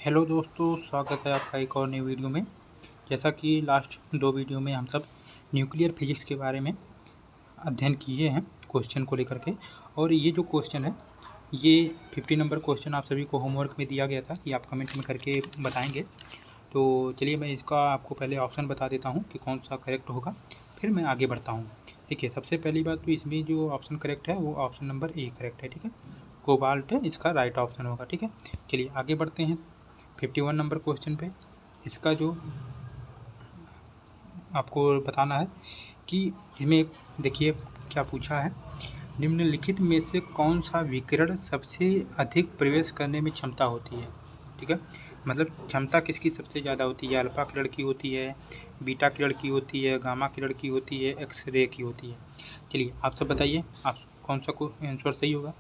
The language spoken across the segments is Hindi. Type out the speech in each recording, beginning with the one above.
हेलो दोस्तों, स्वागत है आपका एक और नई वीडियो में। जैसा कि लास्ट दो वीडियो में हम सब न्यूक्लियर फिजिक्स के बारे में अध्ययन किए हैं क्वेश्चन को लेकर के। और ये जो क्वेश्चन है ये 50 नंबर क्वेश्चन आप सभी को होमवर्क में दिया गया था कि आप कमेंट में करके बताएंगे। तो चलिए मैं इसका आपको पहले ऑप्शन बता देता हूँ कि कौन सा करेक्ट होगा, फिर मैं आगे बढ़ता हूँ। देखिए, सबसे पहली बात तो इसमें जो ऑप्शन करेक्ट है वो ऑप्शन नंबर ए करेक्ट है। ठीक है, कोबाल्ट इसका राइट ऑप्शन होगा। ठीक है, चलिए आगे बढ़ते हैं 51 नंबर क्वेश्चन पे। इसका जो आपको बताना है कि इसमें देखिए क्या पूछा है। निम्नलिखित में से कौन सा विकिरण सबसे अधिक प्रवेश करने में क्षमता होती है। ठीक है, मतलब क्षमता किसकी सबसे ज़्यादा होती है। अल्फा किरण की होती है, बीटा किरण की होती है, गामा किरण की होती है, एक्स रे की होती है। चलिए आप सब बताइए आप कौन सा आंसर सही होगा।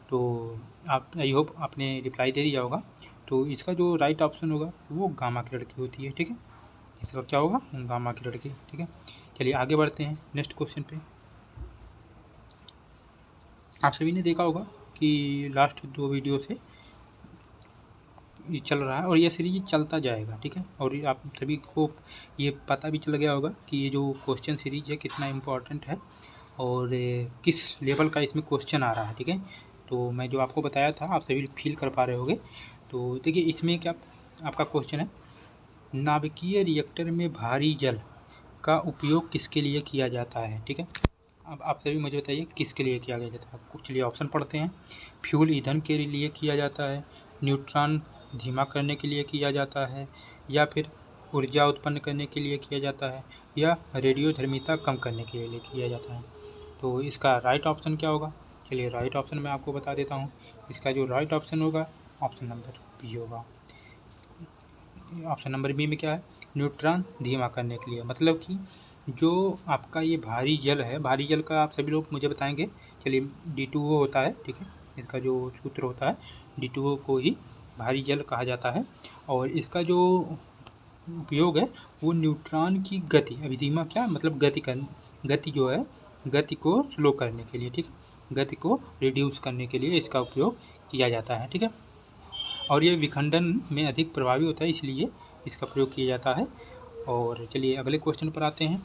तो आप आई होप आपने रिप्लाई दे दिया होगा। तो इसका जो राइट ऑप्शन होगा वो गामा किरण की होती है। ठीक है, इसका क्या होगा, गामा किरण की। ठीक है, चलिए आगे बढ़ते हैं नेक्स्ट क्वेश्चन पे। आप सभी ने देखा होगा कि लास्ट दो वीडियो से ये चल रहा है और ये सीरीज चलता जाएगा। ठीक है, और आप सभी को ये पता भी चल गया होगा कि ये जो क्वेश्चन सीरीज है कितना इम्पोर्टेंट है और किस लेवल का इसमें क्वेश्चन आ रहा है। ठीक है, तो मैं जो आपको बताया था आप सभी फील कर पा रहे होंगे। तो देखिए इसमें क्या आपका क्वेश्चन है, नाभिकीय रिएक्टर में भारी जल का उपयोग किसके लिए किया जाता है। ठीक है, अब आप सभी मुझे बताइए किसके लिए किया जाता है। चलिए ऑप्शन पढ़ते हैं। फ्यूल ईंधन के लिए किया जाता है, न्यूट्रॉन धीमा करने के लिए किया जाता है, या फिर ऊर्जा उत्पन्न करने के लिए किया जाता है, या रेडियोधर्मिता कम करने के लिए किया जाता है। तो इसका राइट ऑप्शन क्या होगा। चलिए राइट ऑप्शन मैं आपको बता देता हूँ। इसका जो राइट ऑप्शन होगा ऑप्शन नंबर बी होगा। ऑप्शन नंबर बी में क्या है, न्यूट्रॉन धीमा करने के लिए। मतलब कि जो आपका ये भारी जल है, भारी जल का आप सभी लोग मुझे बताएंगे। चलिए D2O होता है। ठीक है, इसका जो सूत्र होता है D2O को ही भारी जल कहा जाता है। और इसका जो उपयोग है वो न्यूट्रॉन की गति, अभी धीमा क्या मतलब गति जो है, गति को स्लो करने के लिए। ठीक है, गति को रिड्यूस करने के लिए इसका उपयोग किया जाता है। ठीक है, और ये विखंडन में अधिक प्रभावी होता है, इसलिए इसका प्रयोग किया जाता है। और चलिए अगले क्वेश्चन पर आते हैं।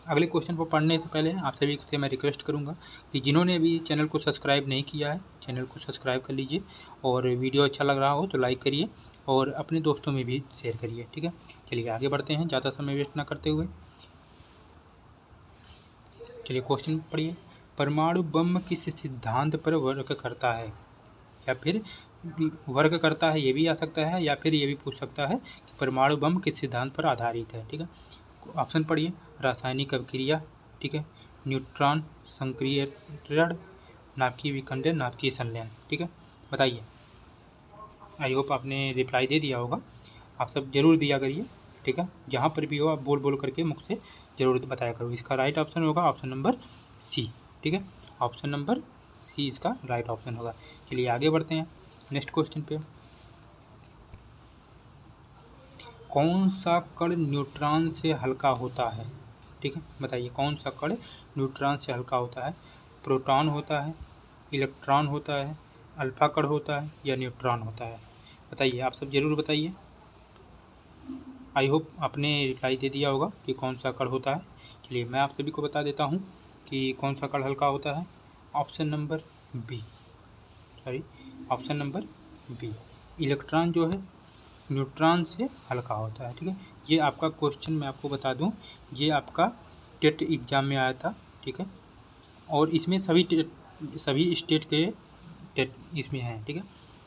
अगले क्वेश्चन को पढ़ने से पहले आप सभी से मैं रिक्वेस्ट करूंगा कि जिन्होंने अभी चैनल को सब्सक्राइब नहीं किया है चैनल को सब्सक्राइब कर लीजिए, और वीडियो अच्छा लग रहा हो तो लाइक करिए और अपने दोस्तों में भी शेयर करिए। ठीक है, चलिए आगे बढ़ते हैं ज़्यादा समय वेस्ट ना करते हुए। चलिए क्वेश्चन पढ़िए। परमाणु बम किस सिद्धांत पर वर्क करता है, या फिर वर्क करता है ये भी आ सकता है, या फिर ये भी पूछ सकता है कि परमाणु बम किस सिद्धांत पर आधारित है। ठीक है, ऑप्शन पढ़िए। रासायनिक अभिक्रिया, ठीक है, न्यूट्रॉन संक्रियण, नाभिकीय विखंडन, नाभिकीय संलयन। ठीक है, बताइए। आई होप आपने रिप्लाई दे दिया होगा। आप सब जरूर दिया करिए। ठीक है, जहाँ पर भी हो आप बोल बोल करके मुझ से जरूर बताया करो। इसका राइट ऑप्शन होगा ऑप्शन नंबर सी। ठीक है, ऑप्शन नंबर सी इसका राइट ऑप्शन होगा। चलिए आगे बढ़ते हैं नेक्स्ट क्वेश्चन पे। कौन सा कण न्यूट्रॉन से हल्का होता है। ठीक है, बताइए कौन सा कण न्यूट्रॉन से हल्का होता है। प्रोटॉन होता है, इलेक्ट्रॉन होता है, अल्फा कण होता है, या न्यूट्रॉन होता है। बताइए, आप सब जरूर बताइए। आई होप आपने रिप्लाई दे दिया होगा कि कौन सा कण होता है। चलिए मैं आप सभी को बता देता हूँ कि कौन सा कण हल्का होता है। Option number B, option number B, electron जो है न्यूट्रॉन से हल्का होता है। ठीक है, ये आपका क्वेश्चन मैं आपको बता दूं, ये आपका टेट एग्ज़ाम में आया था। ठीक है, और इसमें सभी स्टेट के टेट इसमें हैं। ठीक है,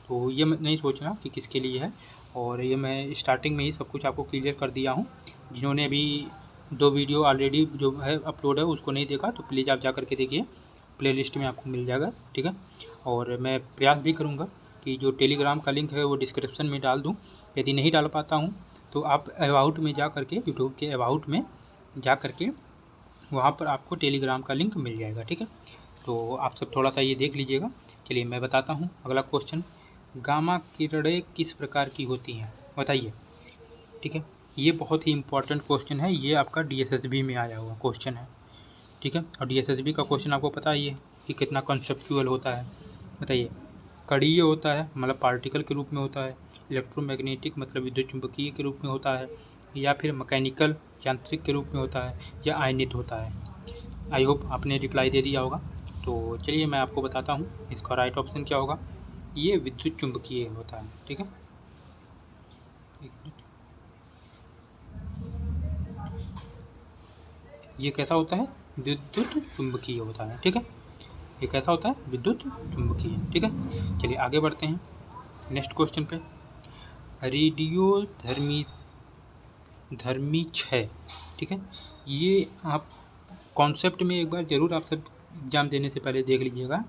तो ये नहीं सोचना कि किसके लिए है, और ये मैं स्टार्टिंग में ही सब कुछ आपको क्लियर कर दिया हूँ। जिन्होंने अभी दो वीडियो ऑलरेडी जो है अपलोड है उसको नहीं देखा तो प्लीज़ आप जा कर के देखिए, प्लेलिस्ट में आपको मिल जाएगा। ठीक है, और मैं प्रयास भी करूँगा कि जो टेलीग्राम का लिंक है वो डिस्क्रिप्शन में डाल दूँ। यदि नहीं डाल पाता हूँ तो आप अबाउट में जा कर के, यूट्यूब के अबाउट में जा कर के वहाँ पर आपको टेलीग्राम का लिंक मिल जाएगा। ठीक है, तो आप सब थोड़ा सा ये देख लीजिएगा। चलिए मैं बताता हूँ अगला क्वेश्चन। गामा किरणें किस प्रकार की होती हैं, बताइए। ठीक है, ये बहुत ही इंपॉर्टेंट क्वेश्चन है, ये आपका DSSB में आया हुआ क्वेश्चन है। ठीक है, और DSSB का क्वेश्चन आपको पता ही है कि कितना कॉन्सेप्चुअल होता है। बताइए कणीय होता है मतलब पार्टिकल के रूप में होता है, इलेक्ट्रोमैग्नेटिक मतलब विद्युत चुंबकीय के रूप में होता है, या फिर मैकेनिकल यांत्रिक के रूप में होता है, या आयनित होता है। आई होप आपने रिप्लाई दे दिया होगा। तो चलिए मैं आपको बताता हूँ इसका राइट ऑप्शन क्या होगा। ये विद्युत चुंबकीय होता है, ठीक है। एक मिनट, ये कैसा होता है? विद्युत चुंबकीय होता है, ठीक है। ये कैसा होता है? विद्युत चुंबकीय, ठीक है। चलिए आगे बढ़ते हैं नेक्स्ट क्वेश्चन पे। रेडियो धर्मी क्षय, ठीक है। ये आप कॉन्सेप्ट में एक बार ज़रूर आप सब एग्ज़ाम देने से पहले देख लीजिएगा।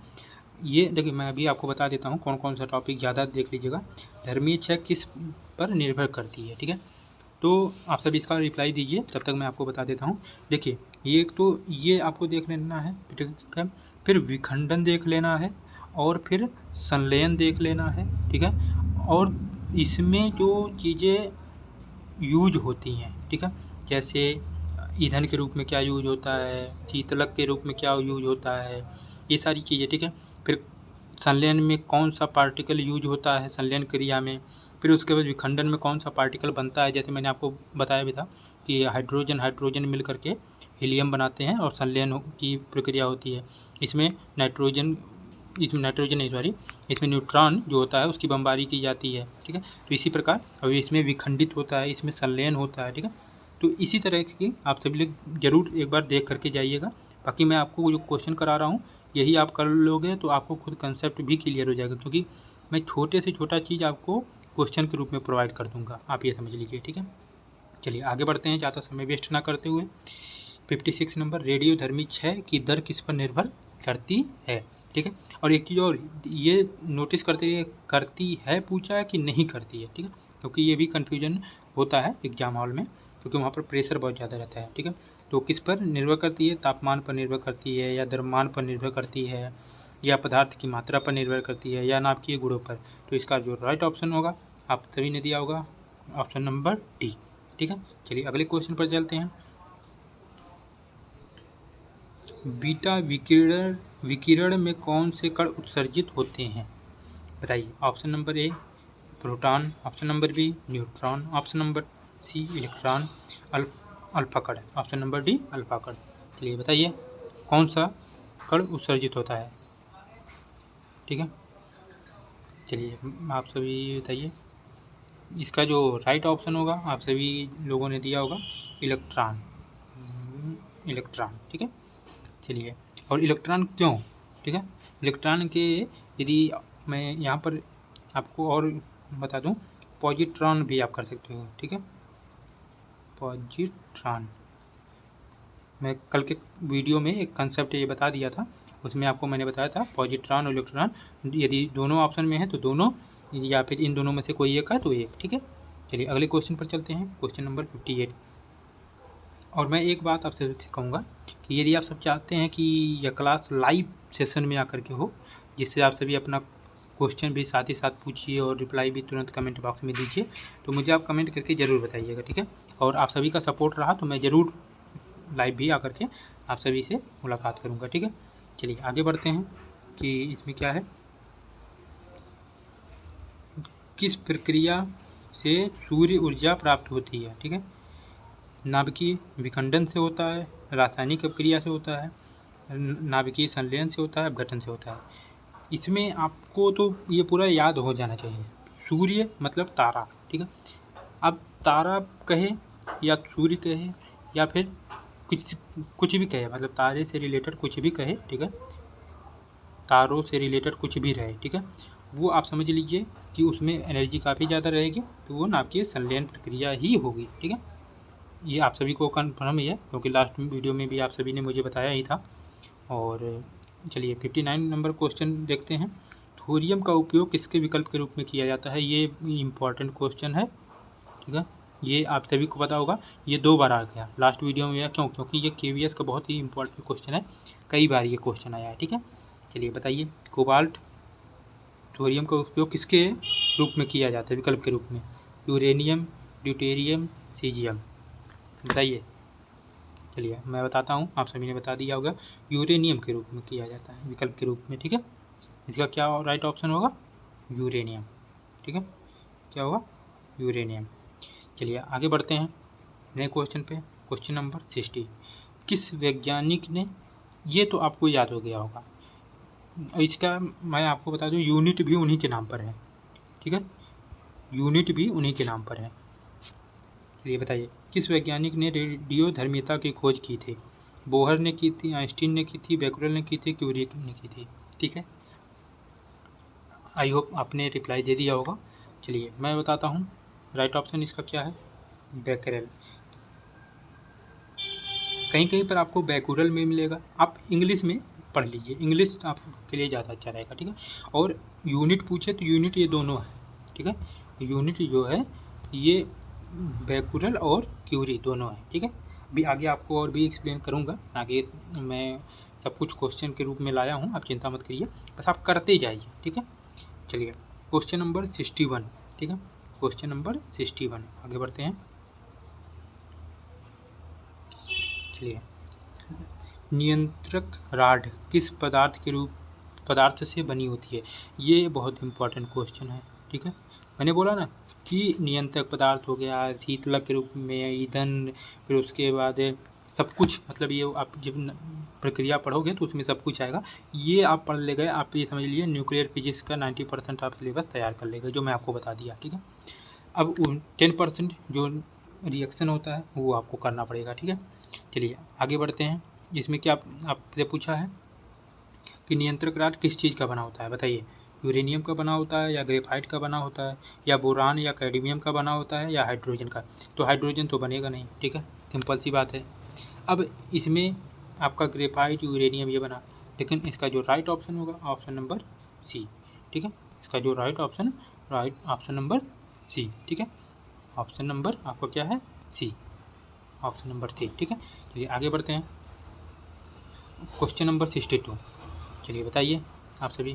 ये देखिए मैं अभी आपको बता देता हूँ कौन कौन सा टॉपिक ज़्यादा देख लीजिएगा। धर्मी क्षय किस पर निर्भर करती है, ठीक है। तो आप सब इसका रिप्लाई दीजिए, तब तक मैं आपको बता देता हूँ। देखिए ये एक तो ये आपको देख लेना है, ठीक है। फिर विखंडन देख लेना है, और फिर संलयन देख लेना है, ठीक है। और इसमें जो चीज़ें यूज होती हैं, ठीक है, जैसे ईंधन के रूप में क्या यूज होता है, शीतलक के रूप में क्या यूज होता है, ये सारी चीज़ें, ठीक है। फिर संलयन में कौन सा पार्टिकल यूज होता है संलयन क्रिया में, फिर उसके बाद विखंडन में कौन सा पार्टिकल बनता है। जैसे मैंने आपको बताया भी था कि हाइड्रोजन मिल करके हीलियम बनाते हैं और संलयन की प्रक्रिया होती है। इसमें नाइट्रोजन नहीं सॉरी, इसमें न्यूट्रॉन जो होता है उसकी बमबारी की जाती है, ठीक है। तो इसी प्रकार अब इसमें विखंडित होता है, इसमें संलयन होता है, ठीक है। तो इसी तरह की आप सभी लोग जरूर एक बार देख करके जाइएगा। बाकी मैं आपको जो क्वेश्चन करा रहा हूँ यही आप कर लोगे तो आपको खुद कंसेप्ट भी क्लियर हो जाएगा, क्योंकि मैं छोटे से छोटा चीज़ आपको क्वेश्चन के रूप में प्रोवाइड कर दूंगा, आप ये समझ लीजिए, ठीक है। चलिए आगे बढ़ते हैं, ज़्यादा समय वेस्ट ना करते हुए। 56 नंबर, रेडियो धर्मी क्षय की दर किस पर निर्भर करती है, ठीक है। और एक चीज़ और ये नोटिस करती है पूछा है कि नहीं करती है, ठीक है, क्योंकि ये भी कन्फ्यूजन होता है एग्जाम हॉल में, क्योंकि वहाँ पर प्रेशर बहुत ज़्यादा रहता है, ठीक है। तो किस पर निर्भर करती है? तापमान पर निर्भर करती है, या द्रव्यमान पर निर्भर करती है, या पदार्थ की मात्रा पर निर्भर करती है, या नाभिकीय गुणों पर। तो इसका जो राइट ऑप्शन होगा आप सभी ने दिया होगा ऑप्शन नंबर डी, ठीक है। चलिए अगले क्वेश्चन पर चलते हैं। बीटा विकिरण में कौन से कण उत्सर्जित होते हैं? बताइए। Option number A proton, option number B neutron, option number C electron, alpha कण, ऑप्शन नंबर डी अल्फा कण। चलिए बताइए कौन सा कण उत्सर्जित होता है, ठीक है। चलिए आप सभी बताइए। इसका जो राइट ऑप्शन होगा आप सभी लोगों ने दिया होगा इलेक्ट्रॉन, ठीक है। चलिए, और इलेक्ट्रॉन क्यों, ठीक है। इलेक्ट्रॉन के यदि मैं यहाँ पर आपको और बता दूँ, पॉजिट्रॉन भी आप कर सकते हो, ठीक है। पॉजिट्रॉन मैं कल के वीडियो में एक कंसेप्ट ये बता दिया था, उसमें आपको मैंने बताया था पॉजिट्रॉन और इलेक्ट्रॉन यदि दोनों ऑप्शन में है तो दोनों, या फिर इन दोनों में से कोई एक है तो एक, ठीक है। चलिए अगले क्वेश्चन पर चलते हैं, क्वेश्चन नंबर 58। और मैं एक बात आपसे कहूँगा कि यदि आप सब चाहते हैं कि यह क्लास लाइव सेशन में आकर के हो, जिससे आप सभी अपना क्वेश्चन भी साथ ही साथ पूछिए और रिप्लाई भी तुरंत कमेंट बॉक्स में दीजिए, तो मुझे आप कमेंट करके ज़रूर बताइएगा, ठीक है। और आप सभी का सपोर्ट रहा तो मैं ज़रूर लाइव भी आकर के आप सभी से मुलाकात करूँगा, ठीक है। चलिए आगे बढ़ते हैं कि इसमें क्या है, किस प्रक्रिया से सूर्य ऊर्जा प्राप्त होती है, ठीक है। नाभिकीय विखंडन से होता है, रासायनिक अपक्रिया से होता है, नाभिकीय संलयन से होता है, अपघटन से होता है। इसमें आपको तो ये पूरा याद हो जाना चाहिए। सूर्य मतलब तारा, ठीक है। अब तारा कहे या सूर्य कहे या फिर कुछ भी कहे, मतलब तारे से रिलेटेड कुछ भी कहे, ठीक है, तारों से रिलेटेड कुछ भी रहे, ठीक है, वो आप समझ लीजिए कि उसमें एनर्जी काफ़ी ज़्यादा रहेगी, तो वो नाभिकीय संलयन प्रक्रिया ही होगी, ठीक है। ये आप सभी को कन्फर्म ही है, क्योंकि लास्ट वीडियो में भी आप सभी ने मुझे बताया ही था। और चलिए 59 नंबर क्वेश्चन देखते हैं। थोरियम का उपयोग किसके विकल्प के रूप में किया जाता है? ये इम्पॉर्टेंट क्वेश्चन है, ठीक है। ये आप सभी को पता होगा, ये 2 बार आ गया लास्ट वीडियो में, क्यों? क्योंकि ये KVS का बहुत ही इंपॉर्टेंट क्वेश्चन है, कई बार ये क्वेश्चन आया है, ठीक है। चलिए बताइए, कोबाल्ट थोरियम का उपयोग किसके रूप में किया जाता है विकल्प के रूप में? यूरेनियम, ड्यूटेरियम, सीजियम, बताइए। चलिए मैं बताता हूँ, आप सभी ने बता दिया होगा, यूरेनियम के रूप में किया जाता है विकल्प के रूप में, ठीक है। इसका क्या राइट ऑप्शन होगा? यूरेनियम, ठीक है, क्या होगा, यूरेनियम। चलिए आगे बढ़ते हैं नए क्वेश्चन पे। क्वेश्चन नंबर 60, किस वैज्ञानिक ने, ये तो आपको याद हो गया होगा, इसका मैं आपको बता दूं यूनिट भी उन्हीं के नाम पर है, ठीक है, यूनिट भी उन्हीं के नाम पर है। ये बताइए किस वैज्ञानिक ने रेडियोधर्मिता की खोज की थी? बोहर ने की थी, आइंस्टीन ने की थी, बैकुलर ने की थी, क्यूरी ने की थी, ठीक है। आई होप आपने रिप्लाई दे दिया होगा। चलिए मैं बताता हूँ, राइट ऑप्शन इसका क्या है, बैकरेल। कहीं कहीं पर आपको बैकुरल में मिलेगा, आप इंग्लिश में पढ़ लीजिए, इंग्लिश आपके लिए ज़्यादा अच्छा रहेगा, ठीक है। और यूनिट पूछे तो यूनिट ये दोनों है, ठीक है, यूनिट जो है ये बैकुरल और क्यूरी दोनों है, ठीक है। अभी आगे आपको और भी एक्सप्लेन करूँगा, आगे मैं सब कुछ क्वेश्चन के रूप में लाया हूँ, आप चिंता मत करिए, बस आप करते जाइए, ठीक है। चलिए क्वेश्चन नंबर 61, ठीक है, क्वेश्चन नंबर 61 आगे बढ़ते हैं। चलिए, नियंत्रक राड किस पदार्थ से बनी होती है? ये बहुत इंपॉर्टेंट क्वेश्चन है, ठीक है। मैंने बोला ना कि नियंत्रक पदार्थ हो गया शीतलक के रूप में, ईंधन, फिर उसके बाद सब कुछ, मतलब ये आप जब प्रक्रिया पढ़ोगे तो उसमें सब कुछ आएगा। ये आप पढ़ ले गए, आप ये समझ लीजिए न्यूक्लियर फिजिक्स का 90% आप सिलेबस तैयार कर ले गए, जो मैं आपको बता दिया, ठीक है। अब 10% जो रिएक्शन होता है वो आपको करना पड़ेगा, ठीक है। चलिए आगे बढ़ते हैं। इसमें क्या आपसे पूछा है कि नियंत्रक राड किस चीज़ का बना होता है, बताइए। यूरेनियम का बना होता है, या ग्रेफाइट का बना होता है, या बोरान या कैडमियम का बना होता है, या हाइड्रोजन का? तो हाइड्रोजन तो बनेगा नहीं, ठीक है, सिंपल सी बात है। अब इसमें आपका ग्रेफाइट, यूरेनियम ये बना, लेकिन इसका जो राइट ऑप्शन होगा ऑप्शन नंबर सी, ठीक है। इसका जो राइट ऑप्शन नंबर सी, ठीक है, ऑप्शन नंबर आपका क्या है, सी, ऑप्शन नंबर सी, ठीक है। चलिए आगे बढ़ते हैं। क्वेश्चन नंबर 62, चलिए बताइए आप सभी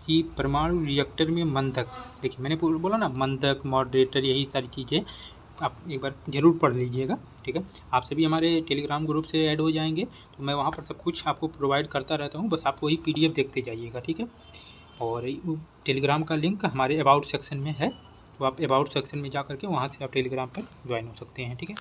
कि परमाणु रिएक्टर में मंदक, देखिए मैंने बोला ना मंदक, मॉडरेटर, यही सारी चीज़ें आप एक बार ज़रूर पढ़ लीजिएगा, ठीक है। आप सभी हमारे टेलीग्राम ग्रुप से ऐड हो जाएंगे, तो मैं वहाँ पर सब कुछ आपको प्रोवाइड करता रहता हूँ, बस आप वही PDF देखते जाइएगा, ठीक है। और टेलीग्राम का लिंक हमारे अबाउट सेक्शन में है, तो आप अबाउट सेक्शन में जा करके वहाँ से आप टेलीग्राम पर ज्वाइन हो सकते हैं, ठीक है।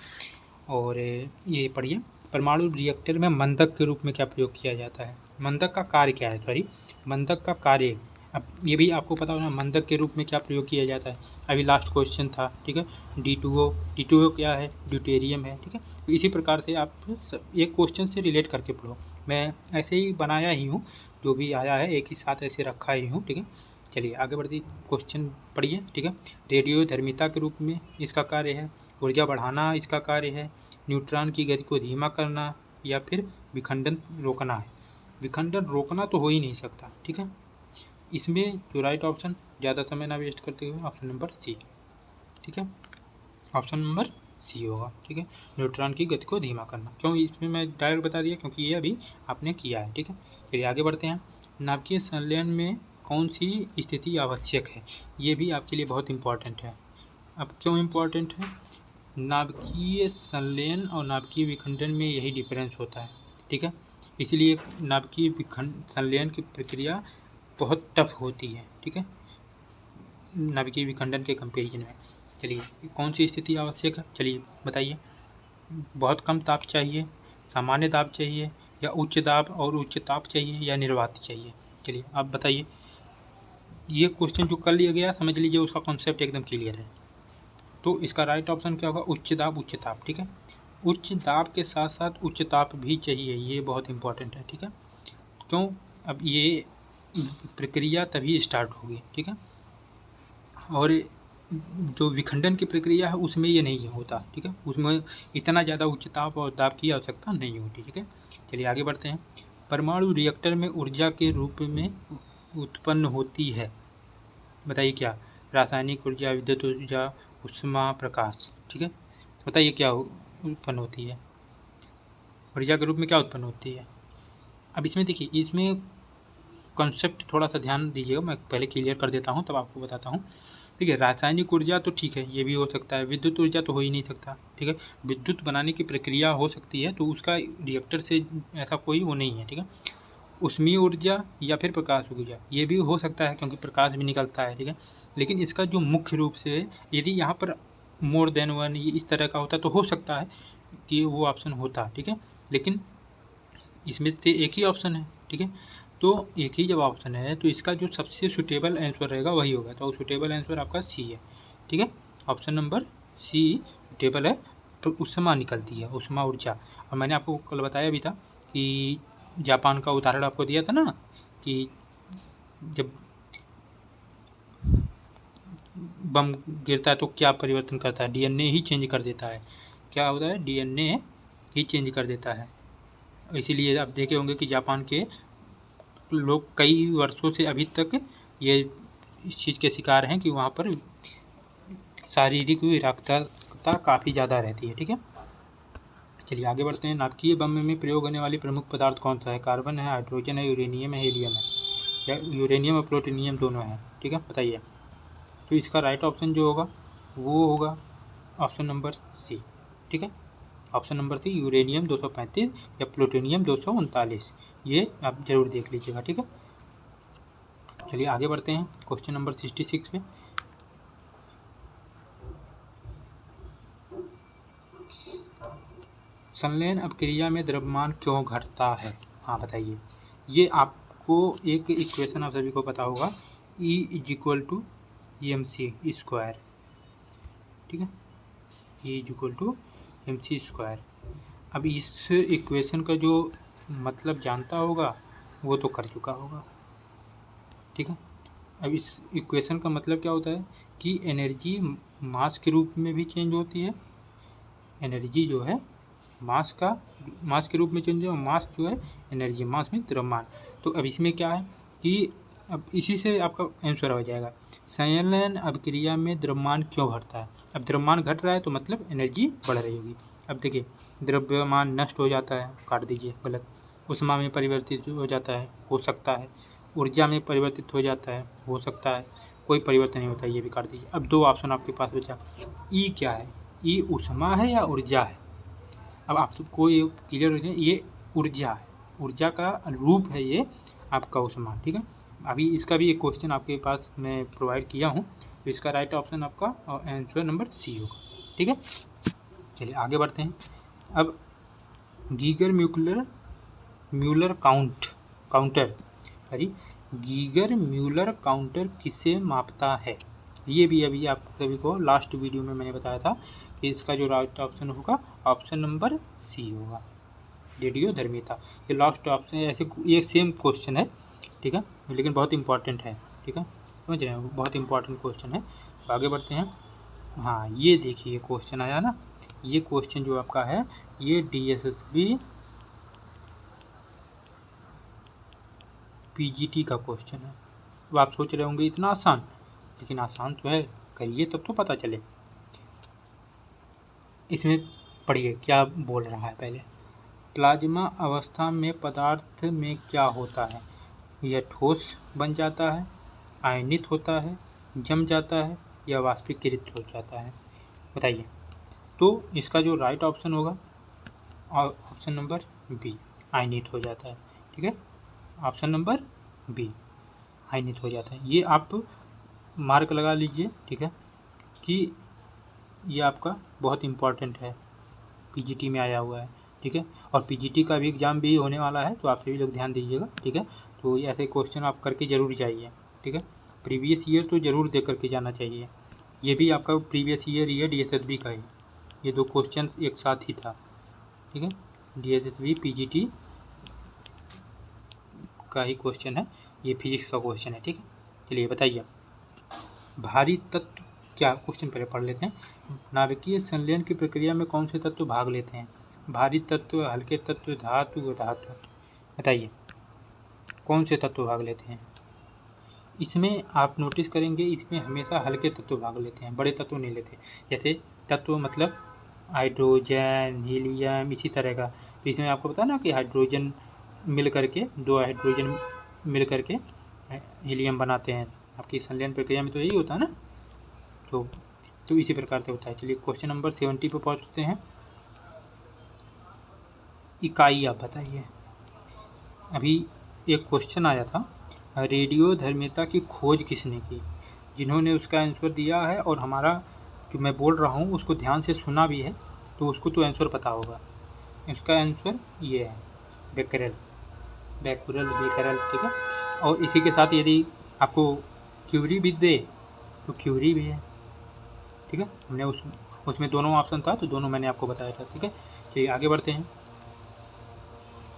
और ये पढ़िए, परमाणु रिएक्टर में मंदक के रूप में क्या प्रयोग किया जाता है? मंदक का कार्य क्या है, सॉरी, मंदक का कार्य। अब ये भी आपको पता होना मंदक के रूप में क्या प्रयोग किया जाता है, अभी लास्ट क्वेश्चन था, ठीक है। D2O क्या है, ड्यूटेरियम है, ठीक है। तो इसी प्रकार से आप एक क्वेश्चन से रिलेट करके पढ़ो, मैं ऐसे ही बनाया ही हूँ, जो भी आया है एक ही साथ ऐसे रखा ही हूँ, ठीक है। चलिए आगे बढ़ते, क्वेश्चन पढ़िए, ठीक है। रेडियोधर्मिता के रूप में इसका कार्य है, ऊर्जा बढ़ाना इसका कार्य है, न्यूट्रॉन की गति को धीमा करना, या फिर विखंडन रोकना है। विखंडन रोकना तो हो ही नहीं सकता, ठीक है। इसमें जो राइट ऑप्शन, ज़्यादा समय ना वेस्ट करते हुए, ऑप्शन नंबर सी, ठीक है, ऑप्शन नंबर सी होगा, ठीक है, न्यूट्रॉन की गति को धीमा करना। क्यों इसमें मैं डायरेक्ट बता दिया, क्योंकि ये अभी आपने किया है, ठीक है। चलिए आगे बढ़ते हैं। नाभिकीय संलयन में कौन सी स्थिति आवश्यक है? ये भी आपके लिए बहुत इंपॉर्टेंट है। अब क्यों इम्पॉर्टेंट है? नाभिकीय संलयन और नाभिकीय विखंडन में यही डिफरेंस होता है, ठीक है। इसलिए नाभिकीय संलयन की प्रक्रिया बहुत टफ होती है, ठीक है, नाभिकीय विखंडन के कंपेरिजन में। चलिए कौन सी स्थिति आवश्यक है, चलिए बताइए। बहुत कम ताप चाहिए, सामान्य दाब चाहिए, या उच्च दाब और उच्च ताप चाहिए, या निर्वात चाहिए? चलिए आप बताइए। ये क्वेश्चन जो कर लिया गया समझ लीजिए उसका कॉन्सेप्ट एकदम क्लियर है। तो इसका राइट ऑप्शन क्या होगा, उच्च दाब उच्च ताप, ठीक है। उच्च दाब के साथ साथ उच्च ताप भी चाहिए, ये बहुत इंपॉर्टेंट है, ठीक है। क्यों? अब ये प्रक्रिया तभी स्टार्ट होगी, ठीक है। और जो विखंडन की प्रक्रिया है उसमें ये नहीं होता, ठीक है, उसमें इतना ज़्यादा उच्च ताप और दाब की आवश्यकता नहीं होती, ठीक है। चलिए आगे बढ़ते हैं। परमाणु रिएक्टर में ऊर्जा के रूप में उत्पन्न होती है, बताइए क्या? रासायनिक ऊर्जा, विद्युत ऊर्जा, ऊष्मा, प्रकाश, ठीक है। बताइए क्या उत्पन्न होती है, ऊर्जा के रूप में क्या उत्पन्न होती है? अब इसमें देखिए, इसमें कॉन्सेप्ट थोड़ा सा ध्यान दीजिएगा, मैं पहले क्लियर कर देता हूँ तब आपको बताता हूँ। ठीक है, रासायनिक ऊर्जा तो ठीक है, ये भी हो सकता है, विद्युत ऊर्जा तो हो ही नहीं सकता, ठीक है। विद्युत बनाने की प्रक्रिया हो सकती है, तो उसका रिएक्टर से ऐसा कोई वो नहीं है, ठीक है। ऊष्मीय ऊर्जा या फिर प्रकाश ऊर्जा, ये भी हो सकता है क्योंकि प्रकाश भी निकलता है, ठीक है। लेकिन इसका जो मुख्य रूप से यदि यहाँ पर मोर देन वन ये इस तरह का होता तो हो सकता है कि वो ऑप्शन होता, ठीक है। लेकिन इसमें से एक ही ऑप्शन है, ठीक है। तो एक ही जब ऑप्शन है तो इसका जो सबसे सुटेबल आंसर रहेगा वही होगा। तो सुटेबल आंसर आपका सी है, ठीक है। ऑप्शन नंबर सी सुटेबल है। तो ऊष्मा निकलती है, ऊष्मा ऊर्जा। और मैंने आपको कल बताया भी था कि जापान का उदाहरण आपको दिया था ना कि जब बम गिरता है तो क्या परिवर्तन करता है, डीएनए ही चेंज कर देता है। क्या होता है, डीएनए ही चेंज कर देता है। इसीलिए आप देखे होंगे कि जापान के लोग कई वर्षों से अभी तक ये इस चीज़ के शिकार हैं कि वहाँ पर शारीरिक विराक्तता काफ़ी ज़्यादा रहती है, ठीक है। चलिए आगे बढ़ते हैं। नाभिकीय बम में प्रयोग होने वाली प्रमुख पदार्थ कौन सा है? कार्बन है, हाइड्रोजन है, यूरेनियम है, हीलियम है, या यूरेनियम और प्लूटोनियम दोनों हैं, ठीक है, बताइए। तो इसका राइट ऑप्शन जो होगा वो होगा ऑप्शन नंबर सी, ठीक है। ऑप्शन नंबर सी यूरेनियम 235 या प्लूटोनियम 239, ये आप जरूर देख लीजिएगा, ठीक है। चलिए आगे बढ़ते हैं क्वेश्चन नंबर 66 पे। संलयन अपक्रिया में द्रव्यमान क्यों घटता है? हाँ बताइए। ये आपको एक इक्वेशन आप सभी को पता होगा, E = mc², ठीक है, E = mc²। अब इस इक्वेशन का जो मतलब जानता होगा वो तो कर चुका होगा, ठीक है। अब इस इक्वेशन का मतलब क्या होता है कि एनर्जी मास के रूप में भी चेंज होती है। एनर्जी जो है मास के रूप में चेंज है, और मास जो है एनर्जी, मास में द्रव्यमान। तो अब इसमें क्या है कि अब इसी से आपका आंसर हो जाएगा, संलयन अभिक्रिया में द्रव्यमान क्यों घटता है। अब द्रव्यमान घट रहा है तो मतलब एनर्जी बढ़ रही होगी। अब देखिए द्रव्यमान नष्ट हो जाता है, काट दीजिए, गलत। ऊष्मा में परिवर्तित हो जाता है, हो सकता है। ऊर्जा में परिवर्तित हो जाता है, हो सकता है। कोई परिवर्तन नहीं होता, ये भी काट दीजिए। अब दो ऑप्शन आपके पास बचा, ई क्या है, ई ऊष्मा है या ऊर्जा है। अब आप सबको ये क्लियर हो जाए, ये ऊर्जा है, ऊर्जा का रूप है ये आपका ऊष्मा, ठीक है। अभी इसका भी एक क्वेश्चन आपके पास मैं प्रोवाइड किया हूँ, तो इसका राइट ऑप्शन आपका आंसर नंबर सी होगा, ठीक है। चलिए आगे बढ़ते हैं। अब गीगर म्यूलर काउंटर किसे मापता है? ये भी अभी आप सभी को लास्ट वीडियो में मैंने बताया था कि इसका जो राइट ऑप्शन होगा ऑप्शन नंबर सी होगा, रेडियोधर्मिता। ये लास्ट ऑप्शन है, ऐसे ये सेम क्वेश्चन है, ठीक है, लेकिन बहुत इंपॉर्टेंट है, ठीक है, समझ रहे हैं, बहुत इंपॉर्टेंट क्वेश्चन है। तो आगे बढ़ते हैं। हाँ ये देखिए क्वेश्चन आया ना, ये क्वेश्चन जो आपका है ये DSSB PGT का क्वेश्चन है। तो आप सोच रहे होंगे इतना आसान, लेकिन आसान तो है, करिए तब तो पता चले। इसमें पढ़िए क्या बोल रहा है पहले। प्लाज्मा अवस्था में पदार्थ में क्या होता है? यह ठोस बन जाता है, आयनित होता है, जम जाता है, या वाष्पीकृत हो जाता है, बताइए। तो इसका जो राइट ऑप्शन होगा ऑप्शन नंबर बी, आयनित हो जाता है, ठीक है। ऑप्शन नंबर बी, आयनित हो जाता है। ये आप मार्क लगा लीजिए, ठीक है, कि ये आपका बहुत इम्पॉर्टेंट है, PGT में आया हुआ है, ठीक है। और PGT का भी एग्ज़ाम भी होने वाला है, तो आप सभी लोग ध्यान दीजिएगा, ठीक है। तो ये ऐसे क्वेश्चन आप करके ज़रूर जाइए, ठीक है। प्रीवियस ईयर तो ज़रूर दे करके जाना चाहिए। ये भी आपका प्रीवियस ईयर ही है, DSSB का ही, ये दो क्वेश्चन एक साथ ही था, ठीक है। DSSB PGT का ही क्वेश्चन है, ये फिजिक्स का क्वेश्चन है, ठीक है। चलिए बताइए, भारी तत्व क्या, क्वेश्चन पहले पढ़ लेते हैं। नाभिकीय संलयन की प्रक्रिया में कौन से तत्व भाग लेते हैं? भारी तत्व, हल्के तत्व, धातु, बताइए कौन से तत्व भाग लेते हैं? इसमें आप नोटिस करेंगे, इसमें हमेशा हल्के तत्व भाग लेते हैं, बड़े तत्व नहीं लेते। जैसे तत्व मतलब हाइड्रोजन, हीलियम, इसी तरह का। तो इसमें आपको पता ना कि हाइड्रोजन मिल करके, दो हाइड्रोजन मिल करके हीलियम बनाते हैं। आपकी संलयन प्रक्रिया में तो यही होता है ना, तो इसी प्रकार से होता है। चलिए क्वेश्चन नंबर 70 पे पहुँचते हैं। इकाई आप बताइए। अभी एक क्वेश्चन आया था, रेडियोधर्मिता की खोज किसने की। जिन्होंने उसका आंसर दिया है और हमारा जो मैं बोल रहा हूँ उसको ध्यान से सुना भी है तो उसको तो आंसर पता होगा। इसका आंसर ये है, बेकरेल, बेकरेल, ठीक है। और इसी के साथ यदि आपको क्यूरी भी दे तो क्यूरी भी है, ठीक है। हमने उसमें दोनों ऑप्शन था तो दोनों मैंने आपको बताया था, ठीक है। चलिए आगे बढ़ते हैं।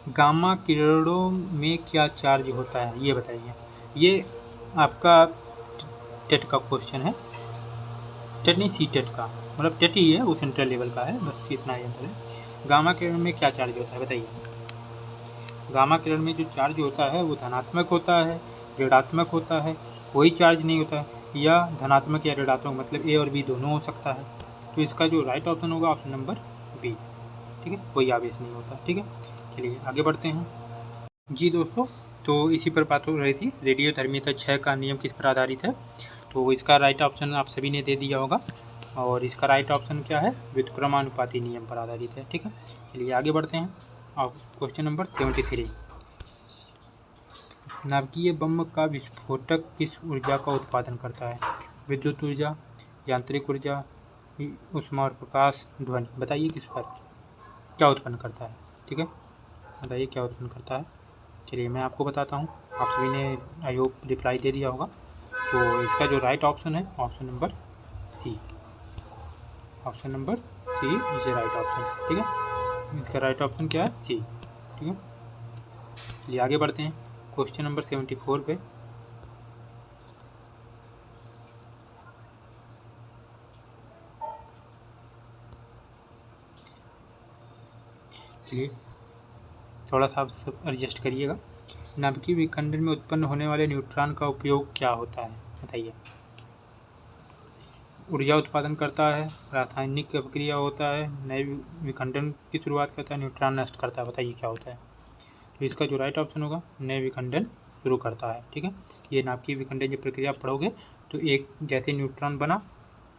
गामा किरणों में क्या चार्ज होता है ये बताइए। ये आपका टेट का क्वेश्चन है, टेट नहीं सी टेट का, मतलब टेट ही है, वो सेंट्रल लेवल का है, बस इतना ही अंतर है। गामा किरण में क्या चार्ज होता है बताइए। गामा किरण में जो चार्ज होता है वो धनात्मक होता है, ऋणात्मक होता है, कोई चार्ज नहीं होता है, या धनात्मक या ऋणात्मक, मतलब ए और बी दोनों हो सकता है। तो इसका जो राइट ऑप्शन होगा ऑप्शन नंबर बी, ठीक है, कोई आवेश नहीं होता, ठीक है। चलिए आगे बढ़ते हैं। जी दोस्तों, तो इसी पर बात हो रही थी, रेडियोधर्मिता 6 का नियम किस पर आधारित है। तो इसका राइट ऑप्शन आप सभी ने दे दिया होगा, और इसका राइट ऑप्शन क्या है, व्युत्क्रमानुपाती नियम पर आधारित है, ठीक है। चलिए आगे बढ़ते हैं। अब क्वेश्चन नंबर 73, नाभिकीय बम का विस्फोटक किस ऊर्जा का उत्पादन करता है। विद्युत ऊर्जा, यांत्रिक ऊर्जा, ऊष्मा और प्रकाश, ध्वनि। बताइए किस पर क्या उत्पन्न करता है, ठीक है, बताइए क्या उत्पन्न करता है। चलिए मैं आपको बताता हूँ, आप सभी ने आई होप रिप्लाई दे दिया होगा। तो इसका जो राइट ऑप्शन है option number C, option number C is a right option, ठीक है। इसका राइट ऑप्शन क्या है, सी, ठीक है। चलिए आगे बढ़ते हैं क्वेश्चन नंबर 74 पे। चलिए थोड़ा सा आप सब एडजस्ट करिएगा। नाभिकीय विखंडन में उत्पन्न होने वाले न्यूट्रॉन का उपयोग क्या होता है बताइए। ऊर्जा उत्पादन करता है, रासायनिक अभिक्रिया होता है, नए विखंडन की शुरुआत करता है, न्यूट्रॉन नष्ट करता है। बताइए क्या होता है। तो इसका जो राइट ऑप्शन होगा, नए विखंडन शुरू करता है, ठीक है। ये नाभिकीय विखंडन की प्रक्रिया पढ़ोगे तो एक जैसे न्यूट्रॉन बना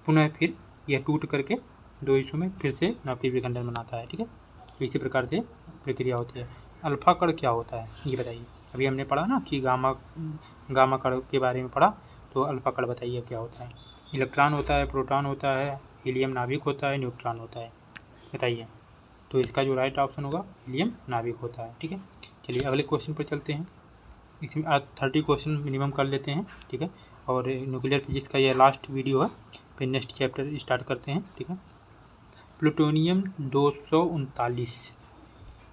पुनः फिर यह टूट करके दो हिस्सों में फिर से नाभिकीय विखंडन बनाता है, ठीक है। तो इसी प्रकार से प्रक्रिया होती है। अल्फा कण क्या होता है ये बताइए। अभी हमने पढ़ा ना कि गामा कण के बारे में पढ़ा, तो अल्फा कण बताइए क्या होता है। इलेक्ट्रॉन होता है, प्रोटॉन होता है, हीलियम नाभिक होता है, न्यूट्रॉन होता है, बताइए। तो इसका जो राइट ऑप्शन होगा हीलियम नाभिक होता है, ठीक है। चलिए अगले क्वेश्चन पर चलते हैं। इसमें आज 30 क्वेश्चन मिनिमम कर लेते हैं, ठीक है। और न्यूक्लियर फिजिक्स का यह लास्ट वीडियो है, फिर नेक्स्ट चैप्टर स्टार्ट करते हैं, ठीक है। प्लूटोनियम 239,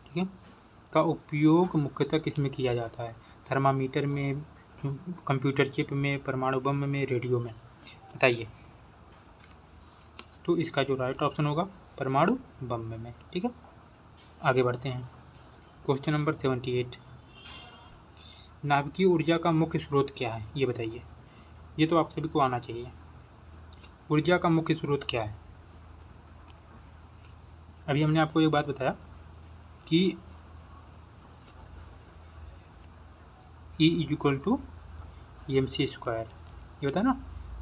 ठीक है, का उपयोग मुख्यतः किस में किया जाता है। थर्मामीटर में, कंप्यूटर चिप में, परमाणु बम में, रेडियो में, बताइए। तो इसका जो राइट ऑप्शन होगा परमाणु बम में, ठीक है। आगे बढ़ते हैं क्वेश्चन नंबर 78, नाभिकीय ऊर्जा का मुख्य स्रोत क्या है ये बताइए। ये तो आप सभी को आना चाहिए। ऊर्जा का मुख्य स्रोत क्या है। अभी हमने आपको एक बात बताया कि E = mc², ये होता है ना।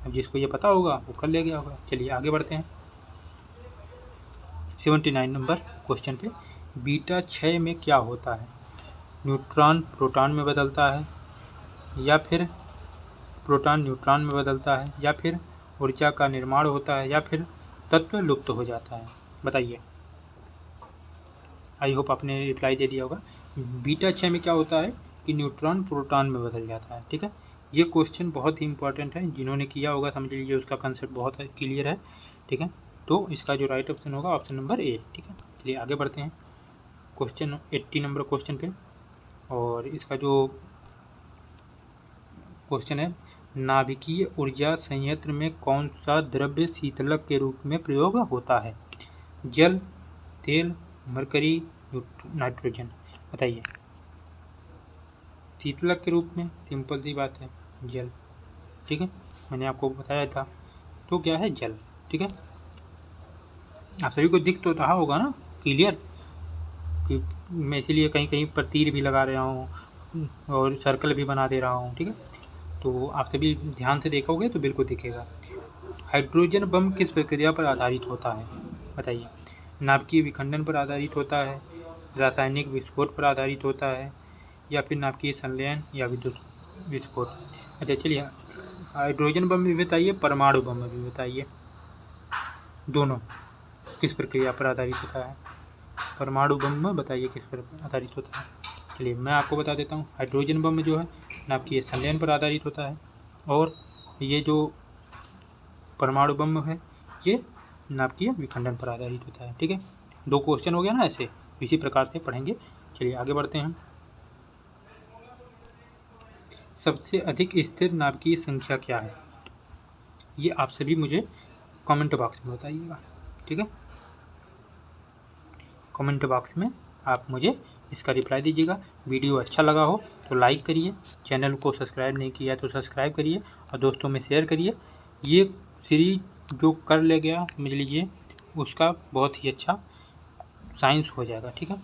अब जिसको ये पता होगा वो कर ले गया होगा। चलिए आगे बढ़ते हैं 79 नंबर क्वेश्चन पे। बीटा क्षय में क्या होता है। न्यूट्रॉन प्रोटॉन में बदलता है, या फिर प्रोटॉन न्यूट्रॉन में बदलता है, या फिर ऊर्जा का निर्माण होता है, या फिर तत्व लुप्त हो जाता है। बताइए। आई होप आपने रिप्लाई दे दिया होगा। बीटा क्षय में क्या होता है कि न्यूट्रॉन प्रोटॉन में बदल जाता है, ठीक है। ये क्वेश्चन बहुत ही इंपॉर्टेंट है, जिन्होंने किया होगा समझ लीजिए उसका कंसेप्ट बहुत क्लियर है, ठीक है। तो इसका जो राइट ऑप्शन होगा ऑप्शन नंबर ए, ठीक है। चलिए आगे बढ़ते हैं क्वेश्चन 80 नंबर क्वेश्चन पे। और इसका जो क्वेश्चन है, नाभिकीय ऊर्जा संयंत्र में कौन सा द्रव्य शीतलक के रूप में प्रयोग होता है। जल, तेल, मरकरी, नाइट्रोजन। बताइए। शीतलक के रूप में, सिंपल सी बात है, जल, ठीक है। मैंने आपको बताया था, तो क्या है, जल, ठीक है। आप सभी को दिख तो रहा होगा ना क्लियर, कि मैं इसीलिए कहीं कहीं पर तीर भी लगा रहा हूँ और सर्कल भी बना दे रहा हूँ, ठीक है। तो आप सभी ध्यान से देखोगे तो बिल्कुल दिखेगा। हाइड्रोजन बम किस प्रक्रिया पर आधारित होता है बताइए। नाभिकीय विखंडन पर आधारित होता है, रासायनिक विस्फोट पर आधारित होता है, या फिर नाप की संलयन या विद्युत विस्फोट। अच्छा चलिए, हाइड्रोजन बम भी बताइए, परमाणु बम भी बताइए, दोनों किस प्रक्रिया पर आधारित होता है। परमाणु बम में बताइए किस पर आधारित होता है। चलिए मैं आपको बता देता हूँ, हाइड्रोजन बम जो है नाभिकीय संलयन पर आधारित होता है, और ये जो परमाणु बम है ये नाभिकीय विखंडन पर आधारित होता है। ठीक है, 2 क्वेश्चन हो गया ना, ऐसे इसी प्रकार से पढ़ेंगे। चलिए आगे बढ़ते हैं। सबसे अधिक स्थिर नाभिकीय संख्या क्या है, ये आप सभी मुझे कमेंट बॉक्स में बताइएगा। ठीक है, कमेंट बॉक्स में आप मुझे इसका रिप्लाई दीजिएगा। वीडियो अच्छा लगा हो तो लाइक करिए, चैनल को सब्सक्राइब नहीं किया तो सब्सक्राइब करिए और दोस्तों में शेयर करिए। ये सीरीज जो कर ले गया समझ लीजिए उसका बहुत ही अच्छा साइंस हो जाएगा। ठीक है,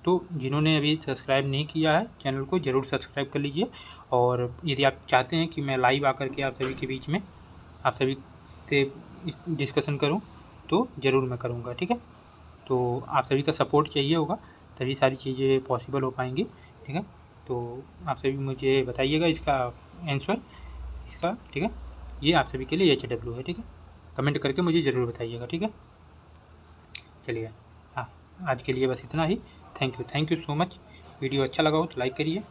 तो जिन्होंने अभी सब्सक्राइब नहीं किया है चैनल को ज़रूर सब्सक्राइब कर लीजिए, और यदि आप चाहते हैं कि मैं लाइव आकर के आप सभी के बीच में आप सभी से डिस्कशन करूं तो ज़रूर मैं करूंगा। ठीक है, तो आप सभी का सपोर्ट चाहिए होगा तभी सारी चीज़ें पॉसिबल हो पाएंगी। ठीक है, तो आप सभी मुझे बताइएगा इसका आंसर इसका। ठीक है, ये आप सभी के लिए HW है। ठीक है, कमेंट करके मुझे ज़रूर बताइएगा। ठीक है, चलिए हाँ, आज के लिए बस इतना ही। Thank you so much. Video अच्छा लगा हो तो लाइक करिए।